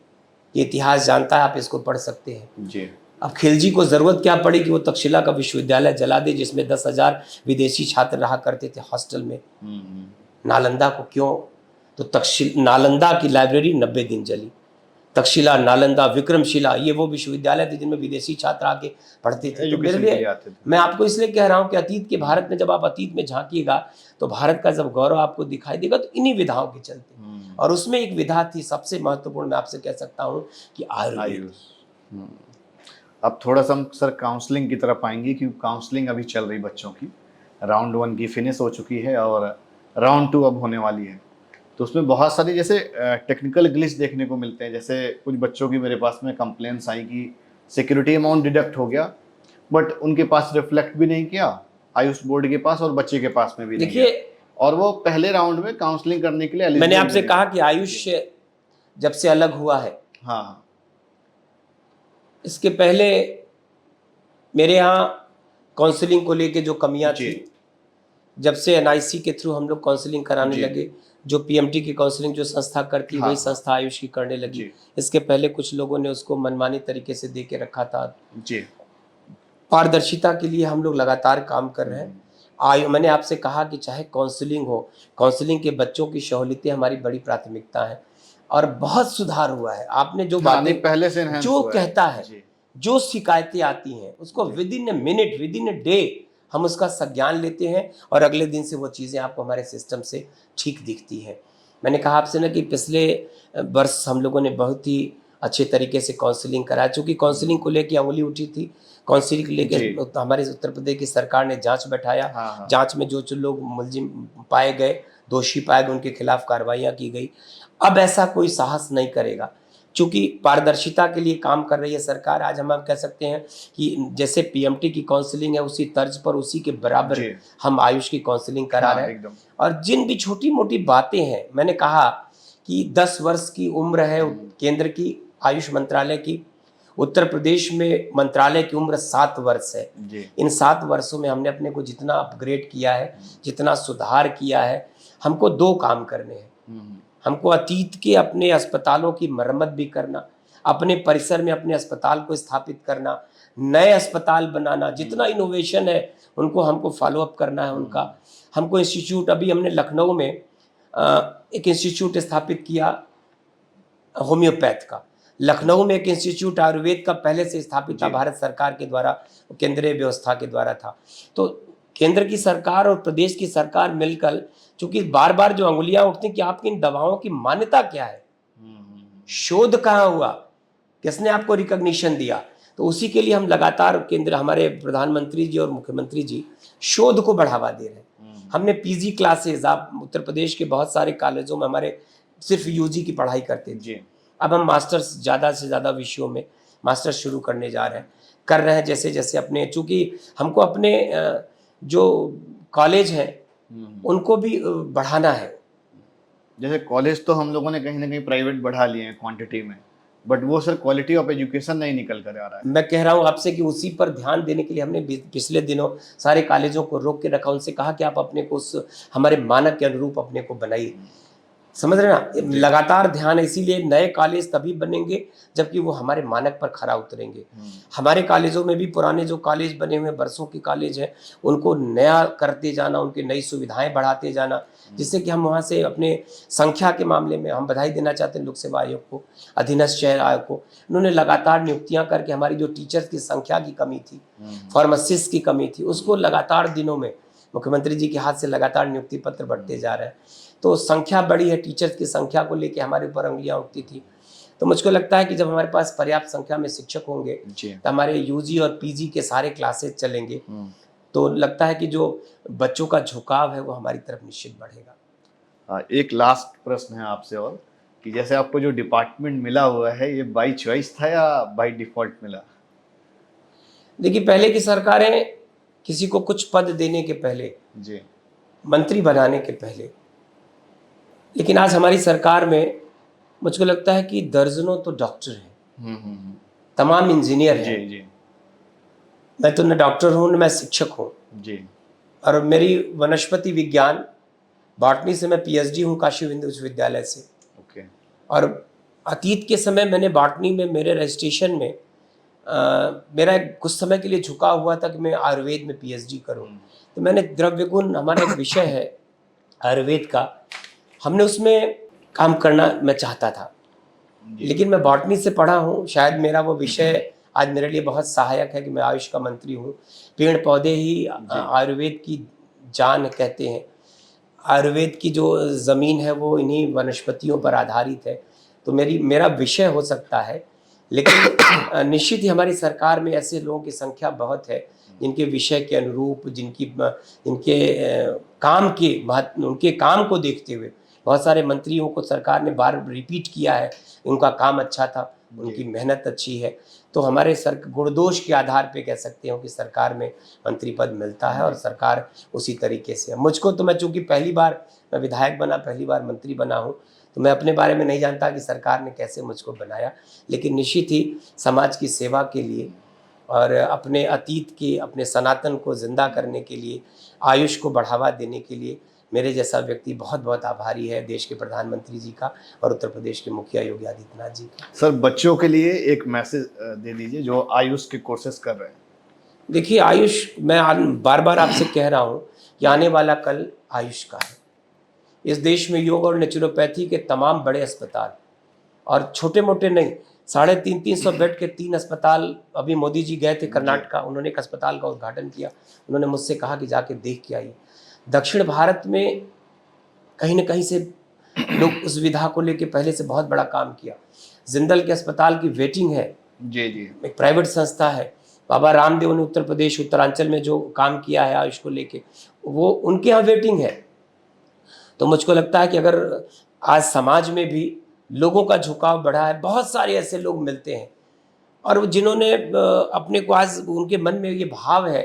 Speaker 2: ये इतिहास जानता है, आप इसको पढ़ सकते हैं जी। अब खिलजी को जरूरत क्या पड़ी कि वो तक्षशिला का विश्वविद्यालय जला दे, जिसमें 10,000 विदेशी छात्र रहा करते थे हॉस्टल में। नालंदा को क्यों? तो नालंदा की लाइब्रेरी 90 दिन जली। तक्षशिला, नालंदा, विक्रमशिला, ये वो विश्वविद्यालय थे जिनमें विदेशी छात्र आके पढ़ते थे। तो मेरे
Speaker 1: एजुकेशन के लिए
Speaker 2: लिए
Speaker 1: आते थे।
Speaker 2: मैं आपको इसलिए कह रहा हूँ कि अतीत के भारत में जब आप अतीत में झांकिएगा तो भारत का जब गौरव आपको दिखाई देगा तो इन्हीं विधाओं के चलते। और उसमें एक विधा थी सबसे महत्वपूर्ण, मैं आपसे कह सकता हूँ कि आयुर्वेद।
Speaker 1: आयुष। अब थोड़ा सा हम सर काउंसलिंग की तरफ आएंगे, क्योंकि काउंसलिंग अभी चल रही बच्चों की, राउंड 1 की फिनिश हो चुकी है और राउंड 2 अब होने वाली है। तो उसमें बहुत सारी जैसे टेक्निकल ग्लिच देखने को मिलते हैं। जैसे कुछ बच्चों की मेरे पास में कंप्लेंट्स आई कि सिक्योरिटी अमाउंट डिडक्ट हो गया, बट उनके पास रिफ्लेक्ट भी नहीं किया आयुष बोर्ड के पास और बच्चे के पास में भी नहीं किया,
Speaker 2: देखिए,
Speaker 1: और वो पहले राउंड में काउंसलिंग करने के लिए
Speaker 2: मैंने
Speaker 1: eligible
Speaker 2: आपसे
Speaker 1: नहीं
Speaker 2: कहा
Speaker 1: है।
Speaker 2: कि आयुष जब से अलग हुआ है,
Speaker 1: हाँ
Speaker 2: इसके पहले मेरे यहाँ काउंसलिंग को लेके जो कमियां
Speaker 1: जी।
Speaker 2: थी, जब से एनआईसी के थ्रू हम लोग काउंसलिंग कराने
Speaker 1: जी।
Speaker 2: लगे, जो पीएमटी की काउंसलिंग जो संस्था करती है
Speaker 1: हाँ,
Speaker 2: वही संस्था आयुष की करने लगी।
Speaker 1: जी।
Speaker 2: इसके पहले कुछ लोगों ने उसको मनमानी तरीके से दे के रखा था।
Speaker 1: जी।
Speaker 2: पारदर्शिता के लिए हम लोग लगातार काम कर रहे हैं। मैंने आपसे कहा कि चाहे काउंसलिंग हो, काउंसलिंग के बच्चों की सहूलियतें हमारी बड़ी प्राथमिकता है और बहुत सुधार हुआ है। आपने जो
Speaker 1: हाँ, नहीं,
Speaker 2: बातें
Speaker 1: पहले से enhance
Speaker 2: जो
Speaker 1: हुआ है।
Speaker 2: कहता है,
Speaker 1: जी।
Speaker 2: जो शिकायतें आती हैं उसको with in a minute, with in a day हम उसका संज्ञान लेते हैं और अगले दिन से वो चीज़ें आपको हमारे सिस्टम से ठीक दिखती हैं। मैंने कहा आपसे ना कि पिछले वर्ष हम लोगों ने बहुत ही अच्छे तरीके से काउंसलिंग कराया, चूँकि काउंसलिंग को लेके अंगुली उठी थी, काउंसलिंग को
Speaker 1: जी।
Speaker 2: लेके हमारे उत्तर प्रदेश की सरकार ने जांच बैठाया।
Speaker 1: हाँ, हाँ।
Speaker 2: जांच में जो लोग मुलजिम पाए गए, दोषी पाए गए, उनके खिलाफ कार्रवाइयाँ की गई। अब ऐसा कोई साहस नहीं करेगा, चूँकि पारदर्शिता के लिए काम कर रही है सरकार। आज हम कह सकते हैं कि जैसे पीएमटी की काउंसलिंग है उसी तर्ज पर, उसी के बराबर
Speaker 1: जी।
Speaker 2: हम आयुष की काउंसलिंग करा
Speaker 1: हाँ,
Speaker 2: रहे हैं।
Speaker 1: एकदम।
Speaker 2: और जिन भी छोटी मोटी बातें हैं, मैंने कहा कि 10 वर्ष की उम्र है केंद्र की आयुष मंत्रालय की, उत्तर प्रदेश में मंत्रालय की उम्र 7 वर्ष है।
Speaker 1: जी।
Speaker 2: इन 7 वर्षों में हमने अपने को जितना अपग्रेड किया है, जितना सुधार किया है, हमको 2 काम करने हैं। हमको अतीत के अपने अस्पतालों की मरम्मत भी करना, अपने परिसर में अपने अस्पताल को स्थापित करना, नए अस्पताल बनाना, जितना इनोवेशन है उनको हमको फॉलो अप करना है उनका। हमको इंस्टीट्यूट, अभी हमने लखनऊ में एक इंस्टीट्यूट स्थापित किया होम्योपैथ का। लखनऊ में एक इंस्टीट्यूट आयुर्वेद का पहले से स्थापित था, भारत सरकार के द्वारा, केंद्रीय व्यवस्था के द्वारा था। तो केंद्र की सरकार और प्रदेश की सरकार मिलकर, चूंकि बार बार जो अंगुलियां उठती कि आपकी इन दवाओं की मान्यता क्या है, शोध कहाँ हुआ, किसने आपको रिकॉग्निशन दिया, तो उसी के लिए हम लगातार केंद्र, हमारे प्रधानमंत्री जी और मुख्यमंत्री जी शोध को बढ़ावा दे रहे हैं। हमने पीजी क्लासेज, आप उत्तर प्रदेश के बहुत सारे कॉलेजों में हमारे सिर्फ यूजी की पढ़ाई करते थे, अब हम मास्टर्स ज़्यादा से ज़्यादा विषयों में मास्टर्स शुरू करने जा रहे हैं, कर रहे हैं जैसे जैसे अपने, चूँकि हमको अपने जो कॉलेज हैं उनको भी बढ़ाना है।
Speaker 1: जैसे कॉलेज तो हम लोगों ने कहीं ना कहीं प्राइवेट बढ़ा लिए हैं क्वांटिटी में, बट वो सर क्वालिटी ऑफ एजुकेशन नहीं निकल कर आ रहा है।
Speaker 2: मैं कह रहा हूँ आपसे कि उसी पर ध्यान देने के लिए हमने पिछले दिनों सारे कॉलेजों को रोक के रखा, उनसे कहा कि आप अपने को उस हमारे मानक के अनुरूप अपने को बनाइए। समझ रहे ना, लगातार ध्यान है। इसीलिए नए कॉलेज तभी बनेंगे जबकि वो हमारे मानक पर खरा उतरेंगे। हमारे कॉलेजों में भी पुराने जो कॉलेज बने हुए वर्षों के कॉलेज हैं उनको नया करते जाना, उनकी नई सुविधाएं बढ़ाते जाना, जिससे कि हम वहाँ से अपने संख्या के मामले में हम बधाई देना चाहते हैं लोक सेवा आयोग को, अधीनस्थ चयन आयोग को। उन्होंने लगातार नियुक्तियां करके हमारी जो टीचर्स की संख्या की कमी थी, फार्मासिस्ट की कमी थी, उसको लगातार दिनों में मुख्यमंत्री जी के हाथ से लगातार नियुक्ति पत्र बढ़ते जा रहे हैं। तो संख्या बढ़ी है, टीचर्स की संख्या को लेके हमारे ऊपर अंगुलियां उठती थी। तो मुझको लगता है कि जब हमारे पास पर्याप्त संख्या में शिक्षक होंगे तो हमारे यूजी और पीजी के सारे क्लासेज चलेंगे, तो लगता है कि जो बच्चों का झुकाव है वो हमारी तरफ निश्चित बढ़ेगा।
Speaker 1: एक लास्ट प्रश्न है आपसे और, कि जैसे आपको जो डिपार्टमेंट मिला हुआ है ये बाई चॉइस था या बाई डिफॉल्ट मिला?
Speaker 2: देखिए, पहले की सरकारें किसी को कुछ पद देने के पहले, मंत्री बनाने के पहले, लेकिन आज हमारी सरकार में मुझको लगता है कि दर्जनों तो डॉक्टर हैं, तमाम इंजीनियर हैं। मैं तो न डॉक्टर हूँ न मैं शिक्षक हूँ, और मेरी वनस्पति विज्ञान बॉटनी से मैं पीएचडी हूँ काशी हिंदू विश्वविद्यालय से। और अतीत के समय मैंने बॉटनी में मेरे रजिस्ट्रेशन में मेरा कुछ समय के लिए झुका हुआ था कि मैं आयुर्वेद में पीएचडी करूँ। तो मैंने द्रव्य गुण, हमारा एक विषय है आयुर्वेद का, हमने उसमें काम करना मैं चाहता था। लेकिन मैं बॉटनी से पढ़ा हूँ, शायद मेरा वो विषय आज मेरे लिए बहुत सहायक है कि मैं आयुष का मंत्री हूँ। पेड़ पौधे ही आयुर्वेद की जान कहते हैं। आयुर्वेद की जो ज़मीन है वो इन्हीं वनस्पतियों पर आधारित है। तो मेरा विषय हो सकता है, लेकिन निश्चित ही हमारी सरकार में ऐसे लोगों की संख्या बहुत है जिनके विषय के अनुरूप, उनके काम को देखते हुए बहुत सारे मंत्रियों को सरकार ने बार रिपीट किया है। उनका काम अच्छा था, उनकी मेहनत अच्छी है, तो हमारे गुणदोष के आधार पे कह सकते हो कि सरकार में मंत्री पद मिलता है और सरकार उसी तरीके से है। मुझको तो, मैं चूँकि पहली बार मैं विधायक बना, पहली बार मंत्री बना हूँ, तो मैं अपने बारे में नहीं जानता कि सरकार ने कैसे मुझको बनाया, लेकिन निश्चित ही समाज की सेवा के लिए और अपने अतीत के, अपने सनातन को जिंदा करने के लिए, आयुष को बढ़ावा देने के लिए मेरे जैसा व्यक्ति बहुत बहुत आभारी है देश के प्रधानमंत्री जी का और उत्तर प्रदेश के मुखिया योगी आदित्यनाथ जी का।
Speaker 1: सर, बच्चों के लिए एक मैसेज दे दीजिए जो आयुष के कोर्सेज कर रहे हैं।
Speaker 2: देखिए, आयुष, मैं बार बार आपसे कह रहा हूँ कि आने वाला कल आयुष का है। इस देश में योग और नेचुरोपैथी के तमाम बड़े अस्पताल, और छोटे मोटे नहीं, 350 बेड के 3 अस्पताल, अभी मोदी जी गए थे कर्नाटका, उन्होंने एक अस्पताल का उद्घाटन किया। उन्होंने मुझसे कहा कि जाके देख के आइए। दक्षिण भारत में कहीं न कहीं से लोग उस विधा को लेके पहले से बहुत बड़ा काम किया। जिंदल के अस्पताल की वेटिंग है,
Speaker 1: जी जी,
Speaker 2: एक प्राइवेट संस्था है। बाबा रामदेव ने उत्तर प्रदेश, उत्तरांचल में जो काम किया है आयुष को लेके, वो उनके यहाँ वेटिंग है। तो मुझको लगता है कि अगर आज समाज में भी लोगों का झुकाव बढ़ा है, बहुत सारे ऐसे लोग मिलते हैं और जिन्होंने अपने को, आज उनके मन में ये भाव है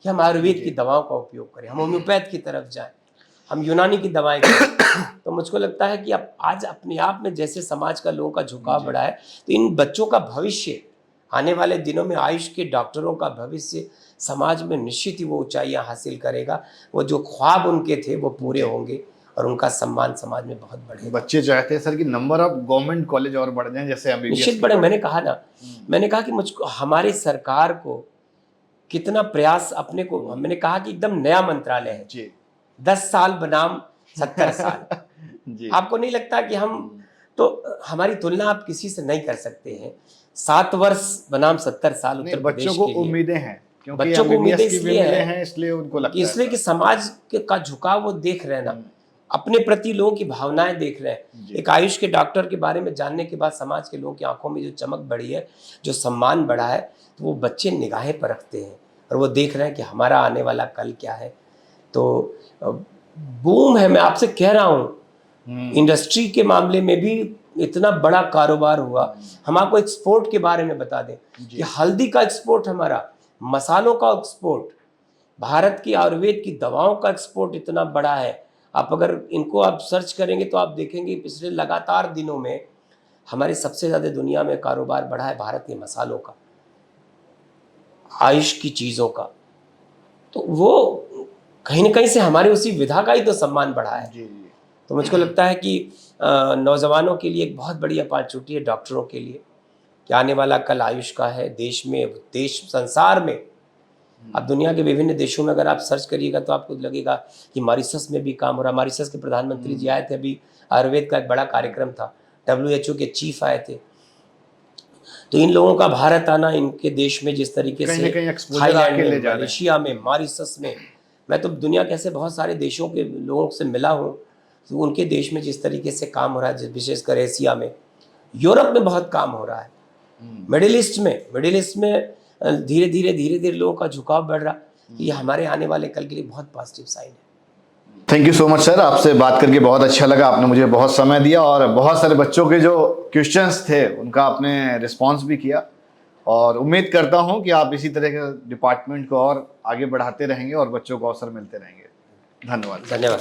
Speaker 2: कि हम आयुर्वेद की दवाओं का उपयोग करें, हम होम्योपैथ की तरफ जाएं, हम यूनानी की दवाएं करें। तो मुझको लगता है कि अब आज अपने आप में जैसे समाज का लोगों का झुकाव बढ़ा है, तो इन बच्चों का भविष्य, आने वाले दिनों में आयुष के डॉक्टरों का भविष्य समाज में निश्चित ही वो ऊंचाइयां हासिल करेगा। वो जो ख्वाब उनके थे वो पूरे होंगे और उनका सम्मान समाज में बहुत बढ़ेगा।
Speaker 1: बच्चे चाहते हैं सर कि नंबर ऑफ गवर्नमेंट कॉलेज और बढ़ जाएं, जैसे
Speaker 2: निश्चित बढ़े। मैंने कहा ना, मैंने कहा कि मुझको, हमारी सरकार को कितना प्रयास अपने को, मैंने कहा कि एकदम नया मंत्रालय है जी। 10 साल बनाम 70 साल जी। आपको नहीं लगता कि हम, तो हमारी तुलना आप किसी से नहीं कर सकते हैं। 7 वर्ष बनाम 70 साल उत्तर प्रदेश के लिए।
Speaker 1: बच्चों को उम्मीदें हैं, क्योंकि
Speaker 2: बच्चों को उम्मीदें इसलिए
Speaker 1: हैं, इसलिए उनको लगता है,
Speaker 2: इसलिए कि समाज का झुकाव वो देख रहे हैं ना, अपने प्रति लोगों की भावनाएं देख रहे हैं। एक आयुष के डॉक्टर के बारे में जानने के बाद समाज के लोगों की आंखों में जो चमक बढ़ी है, जो सम्मान बढ़ा है, तो वो बच्चे निगाहें परखते हैं और वो देख रहे हैं कि हमारा आने वाला कल क्या है। तो बूम है। मैं आपसे कह रहा हूँ, इंडस्ट्री के मामले में भी इतना बड़ा कारोबार हुआ। हम आपको एक्सपोर्ट के बारे में बता दें कि हल्दी का एक्सपोर्ट हमारा, मसालों का एक्सपोर्ट, भारत की आयुर्वेद की दवाओं का एक्सपोर्ट इतना बड़ा है। आप अगर इनको आप सर्च करेंगे तो आप देखेंगे पिछले लगातार दिनों में हमारे सबसे ज़्यादा दुनिया में कारोबार बढ़ा है भारत के मसालों का, आयुष की चीज़ों का। तो वो कहीं ना कहीं से हमारे उसी विधा का ही तो सम्मान बढ़ा है। तो मुझको लगता है कि नौजवानों के लिए एक बहुत बड़ी अपॉर्चुनिटी है, डॉक्टरों के लिए, कि आने वाला कल आयुष का है। देश में, संसार में, अब दुनिया के विभिन्न देशों में अगर आप सर्च करिएगा तो आपको लगेगा कि मॉरिशस में भी काम हो रहा है। मॉरिशस के प्रधानमंत्री जी आए थे, अभी आयुर्वेद का एक बड़ा कार्यक्रम था, WHO के चीफ आए थे। तो इन लोगों का भारत आना, इनके देश में जिस तरीके से थाईलैंड में, मलेशिया में, मॉरिशस में, मैं तो दुनिया के ऐसे बहुत सारे देशों के लोगों से मिला हूँ, तो उनके देश में जिस तरीके से काम हो रहा है, विशेषकर एशिया में, यूरोप में बहुत काम हो रहा है, मिडिल ईस्ट में धीरे धीरे लोगों का झुकाव बढ़ रहा। ये हमारे आने वाले कल के लिए बहुत पॉजिटिव साइन है।
Speaker 1: Thank you so much sir, आपसे बात करके बहुत अच्छा लगा। आपने मुझे बहुत समय दिया और बहुत सारे बच्चों के जो क्वेश्चंस थे उनका आपने रिस्पांस भी किया, और उम्मीद करता हूं कि आप इसी तरह के डिपार्टमेंट को और आगे बढ़ाते रहेंगे और बच्चों को अवसर मिलते रहेंगे। धन्यवाद।
Speaker 2: धन्यवाद।